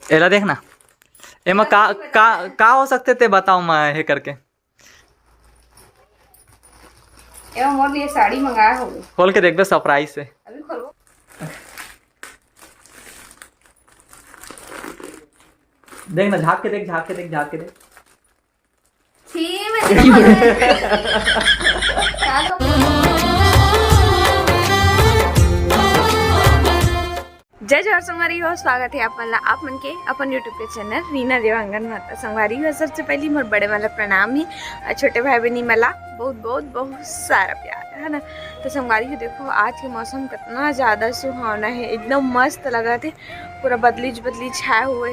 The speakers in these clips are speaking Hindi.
एला देखना एमा का हो सकते थे बताओ मैं हे करके। एवं मोर लिए साड़ी मंगाया हो। खोल के देख दो सरप्राइज से। अभी खोलो। देखना झाँक के देख, झाँक के देख, झाँक के देख। छी मैं जय जवाहर संगवारी हो, स्वागत है आप मन के अपन यूट्यूब के चैनल रीना देवांगन माता संगवारी हो। सबसे पहले मोर बड़े वाला प्रणाम ही, छोटे भाई बहनी मला बहुत बहुत बहुत सारा प्यार है ना। तो संगवारी हो देखो आज के मौसम कितना ज़्यादा सुहावना है, एकदम मस्त लगा थे। पूरा बदली छाए हुए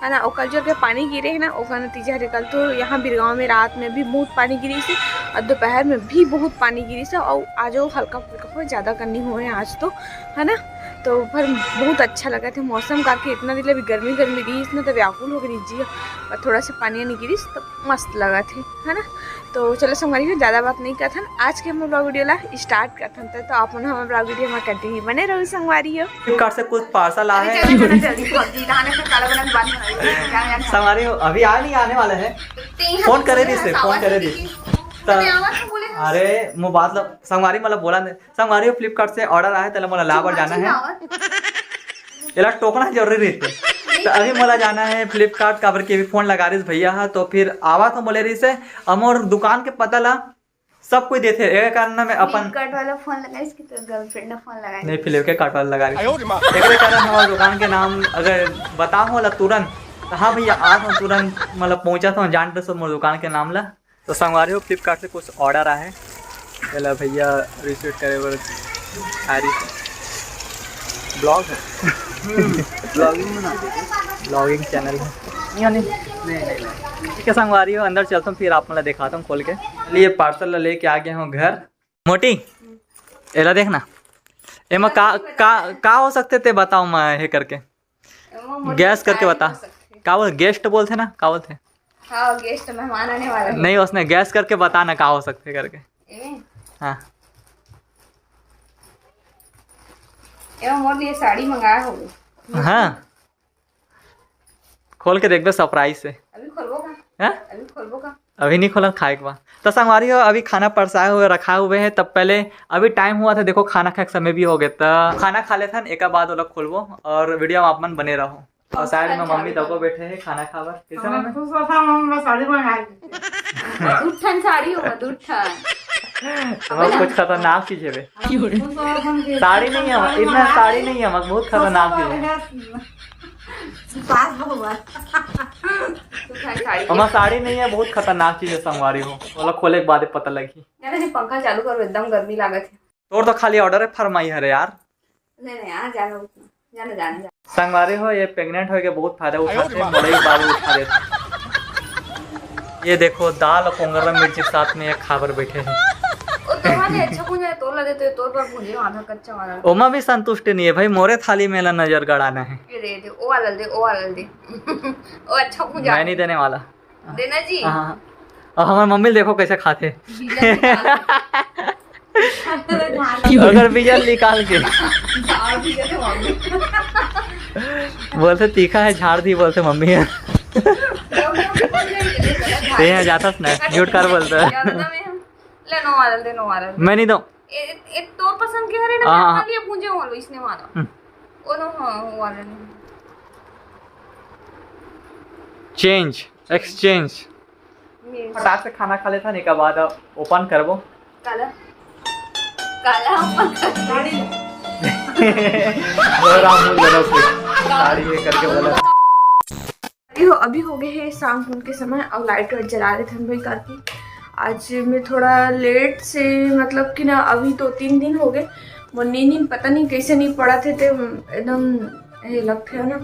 है ना। और कल जो के पानी गिरे है ना, उसका नतीजा है कल तो यहाँ बिरगांव में रात में भी बहुत पानी गिरी से और दोपहर में भी बहुत पानी गिरी से। और आज हल्का फुल्का ज़्यादा करनी हुए हैं आज तो है ना। तो पर बहुत अच्छा लगा था मौसम का कि इतना दिल अभी गर्मी रही इतना तो व्याकुल हो गई जी। और थोड़ा सा पानी नहीं गिरी तो मस्त लगा थे है ना। तो चलो संगवारी हो ज़्यादा बात नहीं करथन, आज के हम ब्लॉग वीडियो ला स्टार्ट करथन। तो आप हमारे ब्लॉग वीडियो में कंटिन्यू बने रहो संगवारी हो। फ्लिपकार्ट से कुछ पार्सल आए हैं संगवारी हो, अभी आने वाले हैं। फोन करे दी से फोन करे दी। अरे मतलब संगवारी मतलब बोला नहीं संगवारी फ्लिपकार्ट से ऑर्डर आया तो मोला लाबर जाना है, इला टोकना जरूरी रहते। तो अभी मोला जाना है फ्लिपकार्ट काबर के भी फोन लगा रही भैया है। तो फिर आवा तो बोले रही से अमोर दुकान के पता ला सब कोई देते एक कारण में अपन फ्लिपकार्ट वाला फोन लगाई इसकी तो गर्लफ्रेंड ने फोन लगाया नहीं फ्लिपकार्ट वाला लगा रही एक कारण हमारे दुकान के नाम अगर बताओ होला तुरंत तो हाँ भैया आज हम तुरंत मतलब पहुंचा था जानते सब मोर दुकान के नाम ला। तो संगवारी हो फ्लिपकार्ट से कुछ ऑर्डर आए पहला भैया रिसीव करे बर सारी ब्लॉग है ब्लॉगिंग चैनल है ठीक है। संगवारी हो अंदर चलता हूँ फिर आप मतलब दिखाता हूँ खोल के। लिए पार्सल लेके आ गया हूँ घर। मोटी एला देखना एमा का हो सकते थे बताओ मैं हे करके गैस करके बता। का बोल गेस्ट बोलते ना का बोलते हाँ गेस्ट मेहमान आने वाला है। नहीं उसने गैस करके बताना का हो सकते करके। हाँ एवं मोर लिए साड़ी मंगाया हो। हाँ खोल के देख दो सरप्राइज से। अभी खोलबो का? हाँ अभी खोलबो का? अभी नहीं खोला खाए के बाद। तो संगवारी हो अभी खाना परसाए हुए रखा हुए है। तब पहले अभी टाइम हुआ था देखो खाना खाए समय भी हो गया तो खाना खा लेते हैं एक बाद वो लोग खोलबो और वीडियो में आप मन बने रहो। और साइड में मम्मी दबो बैठे हैं खाना खावर किस समय में दूठन साड़ी होगा दूठन बहुत कुछ खतरनाक चीज है बे। साड़ी नहीं है इतना साड़ी नहीं है बहुत खतरनाक चीज है। हमारा साड़ी नहीं है बहुत खतरनाक चीज है संगवारी हो मतलब खोले के बाद पता लगी। पंखा चालू करो एकदम गर्मी लागत है। तोर तो खाली ऑर्डर है फरमाई है यार। नहीं यार जाना जाना संगवारी हो ये प्रेग्नेंट हो के बहुत फायदा उठाते हैं बड़े बाबू उठा देते। ये देखो दाल और कोंगरा मिर्च के साथ में एक खाबर बैठे हैं। ओमा भी संतुष्ट नहीं है भाई मोरे थाली में नजर गड़ाना है। दे ओ वाला दे ओ अच्छा मैं नहीं देने वाला देना जी। हाँ और हमारे मम्मी देखो कैसे खाते अगर बीजल निकाल के बोलते तीखा है झाड़ दी बोलते मम्मी है ये जाता ना झूठ कर बोलते मैं नहीं दूं तो पसंद के हरे ना लिए पूंजे वालो इसने मारा ओ नो वाला चेंज एक्सचेंज फटाक से खाना खा लेता नहीं के बाद ओपन करबो काला काला अभी हो गए हैं शाम के समय और लाइट वाइट जला रहे थे हम भाई करके। आज मैं थोड़ा लेट से मतलब कि ना अभी तो 3 दिन हो गए वो नींद पता नहीं कैसे नहीं पड़ा थे तो एकदम लगते है ना।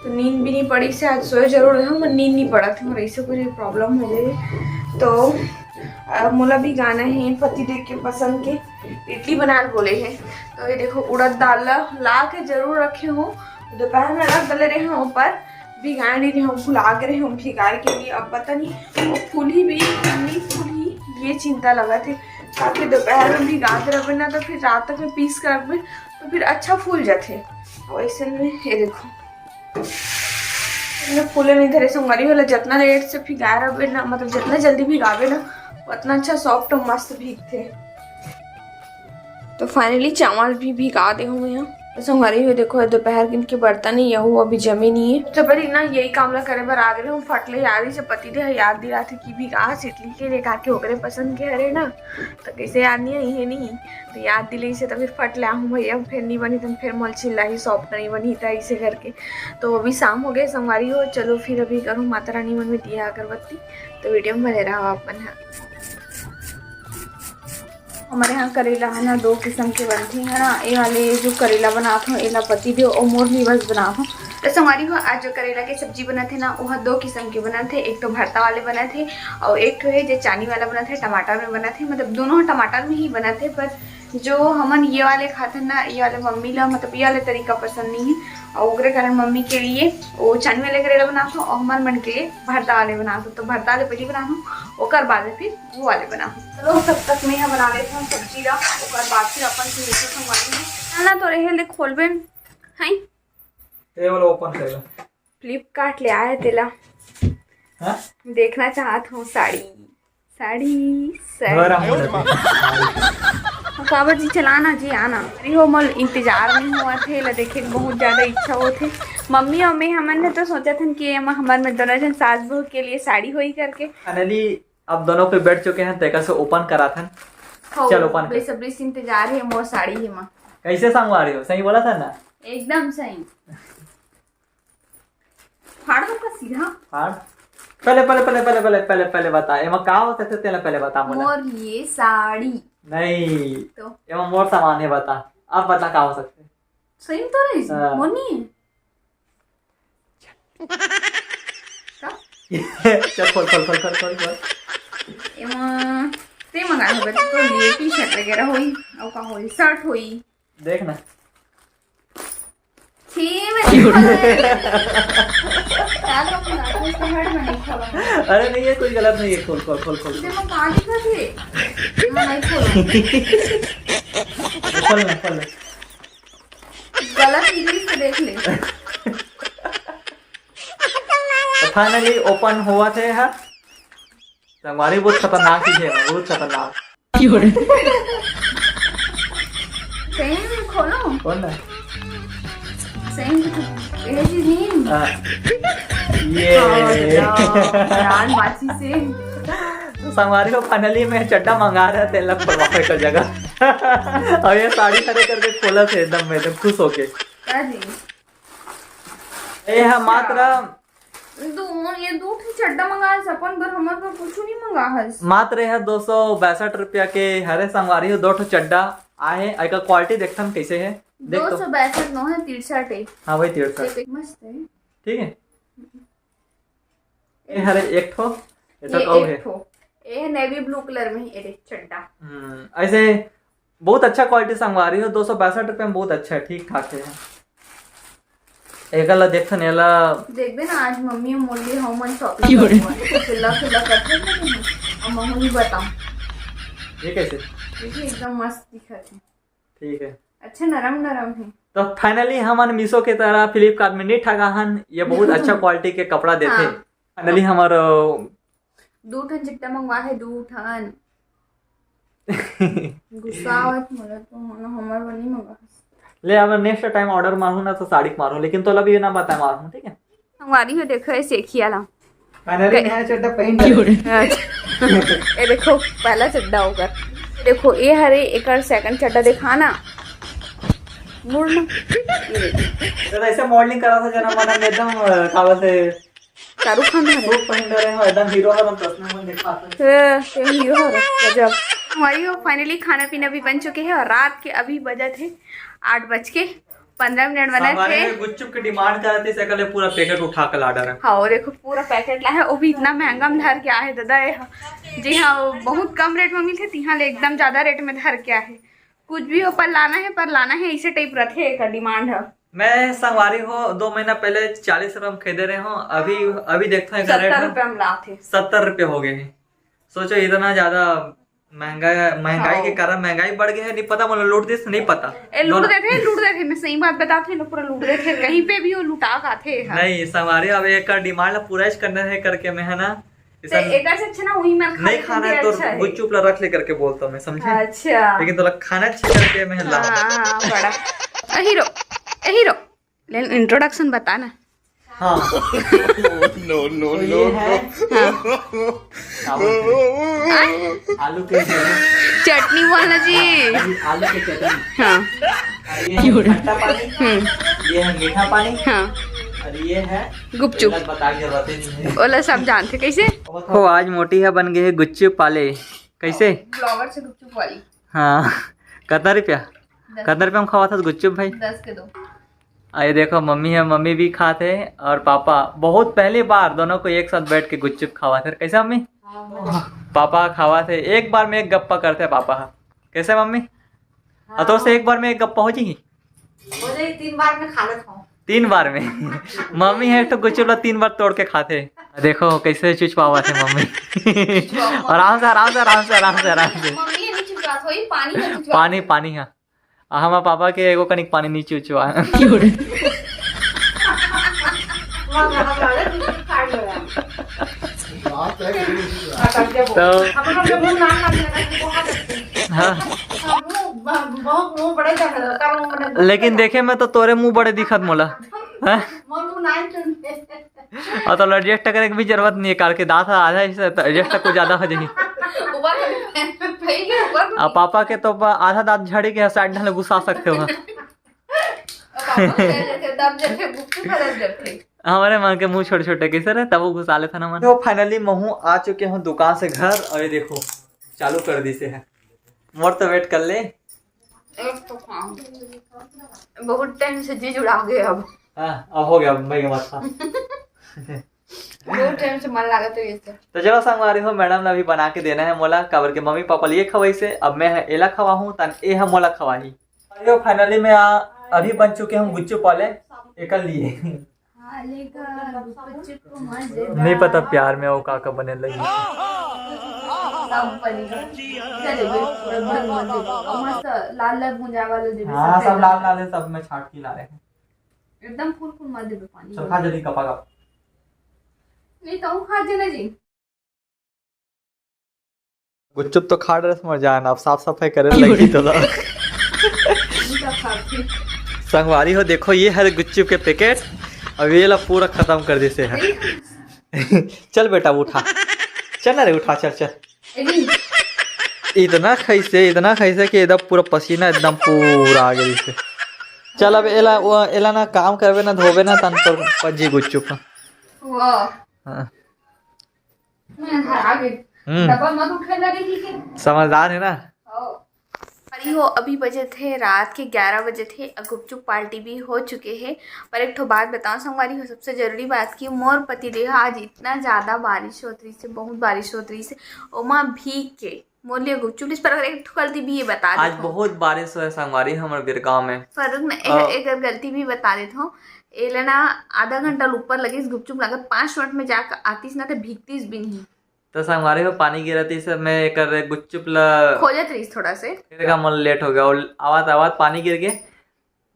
तो नींद भी नहीं पड़ी से आज सोए जरूर है मैं नींद नहीं पड़ा था मेरे ऐसे कोई प्रॉब्लम हो जाए। तो मोला भी गाना है पति देव के पसंद के इडली बनाने बोले हैं। तो ये देखो उड़द दाल ला के जरूर रखे हो दोपहर में रख डले रहे हैं ऊपर भिगा नहीं रहे हम फुला के रहे हम भिगाए के लिए। अब पता नहीं वो फूली भी नहीं फूली ये चिंता लगा थे ताकि दोपहर में भिगाते रहे ना तो फिर रात तक में पीस कर रखे तो फिर अच्छा फूल जाते। और ऐसे में ये देखो फूले नहीं धरे संगवारी होला जितना लेट से भिगा रहे ना, मतलब जितना जल्दी भिगावे ना उतना अच्छा सॉफ्ट और मस्त भीगते। तो फाइनली चावल भी भिगा दे हुए हैं। तो संगवारी हुए देखो दोपहर के इनके बर्तन ही यहू अभी जमे नहीं है। तो बड़ी ना यही काम ला करे बर आ गए हम फटले याद ही से पति दे याद दिला थे कि भिगा सिटली के लिए का के ओकरे पसंद के हरे ना, तो कैसे याद नहीं आई है नहीं, तो याद दिले से तो फिर फट ला हूँ भैया फिर नहीं बनी तो फिर मोल चिल्ला ही सॉफ्ट नहीं बनी था इसे करके। तो अभी शाम हो गए संगवारी हो, चलो फिर अभी करूँ माता रानी मन में दिया अगरबत्ती। तो वीडियो में बने रहा अपन। हमारे यहाँ करेला है ना 2 किस्म के बनते हैं ना, ये वाले जो करेला बनाता हूँ एला पति दे और मोर भी बस बनाता हूँ। तो संगवारी हो आज जो करेला की सब्जी बना थे ना वह 2 किस्म के बना थे, एक तो भरता वाले बना थे और एक तो है जो चानी वाला बना थे टमाटर में बना थे, मतलब दोनों टमाटर में ही बना थे। पर जो हमन ये वाले खाते ना ये वाले मम्मी ला मतलब ये वाले तरीका पसंद नहीं है और उगरे कारण मम्मी के लिए वो चानी वाले करेला बनाता हूँ और हमारे मन के लिए भरता वाले बनाता हूँ। तो भरता वाले पहले बनाता हूँ और बाद में फिर वो वाले बनाता हूँ। चलो तब तक मैं यहाँ बना लेती हूँ सब्जी ला और बाद फिर अपन फिर ना तो रहे खोलबे हैं ओपन करेगा। फ्लिपकार्ट ले आया तेला देखना चाहत हूँ साड़ी साड़ी काबर जी चलाना जी आना अरे हो मल इंतजार नहीं हुआ थे ला देखे बहुत ज़्यादा इच्छा हो थे। मम्मी और मैं हमन ने तो सोचा था कि हमारे में दोनों जन सास बहू के लिए साड़ी होई करके फाइनली अब दोनों पे बैठ चुके हैं तरीका से ओपन करा था। चल ओपन कर। बेसब्री से इंतजार है मोर साड़ी है माँ। कैसे संगवा रही हो? सही बोला था ना? एकदम सही। फाड़ दो का सीधा फाड़। पहले बता एमा का होता है तेला पहले बता मुझे। मोर ये साड़ी नहीं तो एमा मोर सामान है बता। अब बता का हो सकते सही तो रही मोनी चल खोल एमा ते मंगा है बच्चे तो लिए टी-शर्ट वगैरह होई और का होई शर्ट होई देख ना छी मैं अरे नहीं है कोई गलत नहीं है। खोल देखो कहां दिखा थे नहीं खोल गलत इंग्लिश से देख ले। फाइनली ओपन हुआ थे है संगवारी बहुत खतरनाक चीज है बहुत खतरनाक। सही में खोलो कौन ना सही ये चीज नहीं ये यार बाची से तो संगवारी को फाइनली मैं चड्डा मंगा रहा था लग परफेक्ट जगह और ये साड़ी खड़े करके खोला थे एकदम खुश होके। ये है मात्र ये दो चड्डा मंगा सपन बर हमर को कुछ नहीं मंगा हस मात्र यह 262 रुपया के हरे संगवारी हो 2 चड्डा आए का क्वालिटी देखता हम कैसे है 262 नो है 63 है। हाँ वही 63 मस्त है ठीक है। ये हरे एक ठो ये ठो ये नेवी ब्लू कलर में है ये चड्डा। ऐसे बहुत अच्छा क्वालिटी संगवारी हो 262 रुपये में बहुत अच्छा है ठीक ठाक है। एकला देखन एला देख दे ना आज मम्मी मोली हम मन शॉपिंग फिल्ला करते हैं और मम्मी बताओ ये कैसे देखिए एकदम मस्त दिखा है ठीक है अच्छा नरम है। तो फाइनली हमन मीशो के तरह फ्लिपकार्ट में नहीं ठगा हन ये बहुत अच्छा क्वालिटी के कपड़ा देते। फाइनली हमार 2 ठन चिट्टा मंगवा है 2 ठन गुस्सा आवत मोला तो हमर बनी मंगा ले अगर नेक्स्ट टाइम ऑर्डर मारू ना तो साड़ी मारू लेकिन तो अभी ना बता मारू ठीक है। हमारी हो देखो ये सेखिया ला फाइनली नया चड्डा पहन ये देखो पहला चड्डा होगा देखो ये हरे एक सेकंड चड्डा दिखाना मुड़ना तो ऐसे मॉडलिंग करा था जना मन में एकदम कावा से शाहरुख खान है सूट पहन रहे हो एकदम हीरो हम तस्वीर में दिखा ये हीरो है गजब। हमारी हो फाइनली खाना पीना भी बन चुके हैं और रात के अभी बजे थे 8:15 बने थे। गुपचुप की डिमांड कर रहे थे सकले पूरा पैकेट उठा कर ऑर्डर है। हाँ देखो पूरा पैकेट लाया है वो भी इतना महंगा में धर के आए है दादा जी हाँ बहुत कम रेट में मिलते तिहा ले एकदम ज्यादा रेट में धर के आए कुछ भी हो पर लाना है इसे टाइप रखे एक डिमांड है। मैं संगवारी हो 2 महीना पहले 40 रुपये में खरीदे रहे हो अभी देखता हूँ 70 रुपये में लाते 70 रुपये हो गए हैं। सोचो इतना ज्यादा महंगाई के कारण महंगाई बढ़ गई है, नहीं पता मतलब लूट दिस नहीं पता। लूट देते मैं सही बात बताते लोग पूरा लूट देते, कहीं पे भी वो लुटा खाते हैं। नहीं हमारे अब एक डिमांड पूरा करना है करके मैं है ना, तो एक से अच्छा ना वही मैं नहीं खाना है तो गुपचुप रख ले करके बोलता हूँ मैं, समझे? अच्छा लेकिन तो खाना अच्छी करके मैं ला बड़ा हीरो हीरो लेकिन इंट्रोडक्शन बता ना। हाँ नो आलू के चटनी बोलना जी, आलू की चटनी। हाँ ये है खट्टा पानी, ये है मीठा पानी, हाँ और ये है गुपचुप। बता के बातें नहीं है, ओला सब जानते कैसे। वो आज मोटी है बन गई है गुपचुप वाले। कैसे ब्लॉगर से गुपचुप वाली। हाँ कितना रुपया में खावा था गुपचुप भाई? 10 के 2। ये देखो मम्मी है, मम्मी भी खाते और पापा बहुत पहली बार दोनों को एक साथ बैठ के गुपचुप खावा थे। कैसे मम्मी? पापा खावा थे, एक बार में एक गप्पा करते पापा। कैसे मम्मी? तो से एक बार में एक गप्पा हो जाएगी? 3 बार में खा लेता हूँ। 3 बार में मम्मी है तो गुपचुप 3 बार तोड़ के खाते। देखो कैसे चुचपावा थे मम्मी आराम से आराम से आराम से आराम से आराम से। पानी पानी है हमारे पापा के एगो कनिक पानी नीचे उचवा तो हाँ। लेकिन देखे मैं तो तोरे मुंह बड़े दिखत मोला और तो एडजस्ट करने की भी जरूरत नहीं है, कार के दांत आधा एडजस्ट कुछ ज्यादा हो जाएगी। अब पापा के तो आधा दांत झड़ी के साइड ढाले घुसा सकते हो। हमारे माँ के मुंह छोटे छोटे कैसे रहे तब वो घुसा लेता ना मन। तो फाइनली महू आ चुके हूँ दुकान से घर, और ये देखो चालू कर दी से है। मोर तो वेट कर ले, बहुत टाइम से जी जुड़ा गए अब। अब हो गया भाई मत खा बहुत टाइम से मन लगा तो चलो संगवारी हो मैडम ने अभी बना के देना है मोला काबर के मम्मी पापा लिए खवाई से, अब मैं एला खवा हूँ तन ए हम मोला खवाही। फाइनली मैं अभी बन चुके हूँ गुच्चू पाले एक लिए। नहीं पता प्यार में वो काका बने लगी। लाल लाल भुंजा वाले हाँ सब लाल लाल है, सब में छाट के ला रहे हैं एकदम फूल फूल मत दे पानी। चल खा जल्दी कपा कप नहीं तो खा देना जी। गुच्चुप तो खा रहे मर जाए ना, अब साफ सफाई करे लगी तो संगवारी हो देखो ये है गुच्चुप के पैकेट, अब ये ला पूरा खत्म कर दी से है। चल बेटा उठा, चल ना रे उठा, चल चल। इतना खैसे कि एकदम पूरा पसीना एकदम पूरा आ गई से। चल अब एला ना काम करवे ना धोबे ना तन तो पजी गुच्चुप। समझदार है ना। हो अभी बजे थे रात के 11 बजे थे, गुपचुप पार्टी भी हो चुके हैं। पर एक तो बात बताऊं संगवारी हो, सबसे जरूरी बात की मोर पति देह आज इतना ज़्यादा बारिश होती से, बहुत बारिश होती से ओमा भीग के मोर लिए गुपचुप पर अगर एक गलती भी ये बता आज बहुत बारिश हुआ संगवारी हमारे बिरगांव में। फर्क ना एक गलती भी बता देता हूँ, एला ना आधा घंटा ऊपर लगे गुपचुप लागत 5 मिनट में जाकर आतीस ना तो भीगतीस भी नहीं। तो संगवारी में पानी गिरती सब मैं कर गुच्चुप ला खोजत रही थोड़ा से मन लेट हो गया और आवाज पानी गिर गए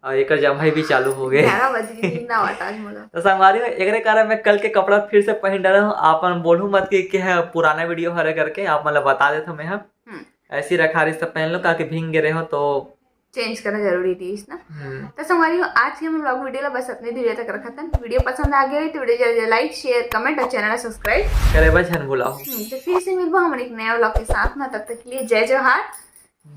और एक जमाई भी चालू हो गए। 11 बजे ना आज मोला तो संगवारी में एक कारण मैं कल के कपड़ा फिर से पहन डाला हूँ। आप बोलू मत कि है पुराना वीडियो हरे करके आप मतलब बता देता मैं हम ऐसी रखा रही सब पहन लो ताकि भींग गए हो तो चेंज करना जरूरी थी ना। तो संगवारी आज की हम ब्लॉग वीडियो बस अपने धीरे तक रखा था। वीडियो पसंद आ गया तो वीडियो जल्दी लाइक शेयर कमेंट और चैनल सब्सक्राइब करे बचन बुलाओ। तो फिर से मिलबो हमारे एक नया ब्लॉग के साथ ना, तब तक के लिए जय जोहार,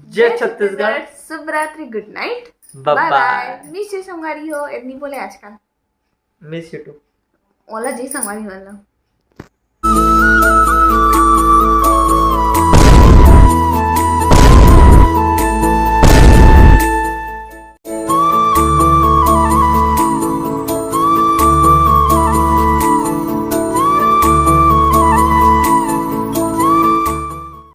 जय छत्तीसगढ़, शुभ रात्रि, good night, bye bye. Miss you संगवारी हो, इतनी बोले आजकल मिस यू टू ओला जी संगवारी वाला।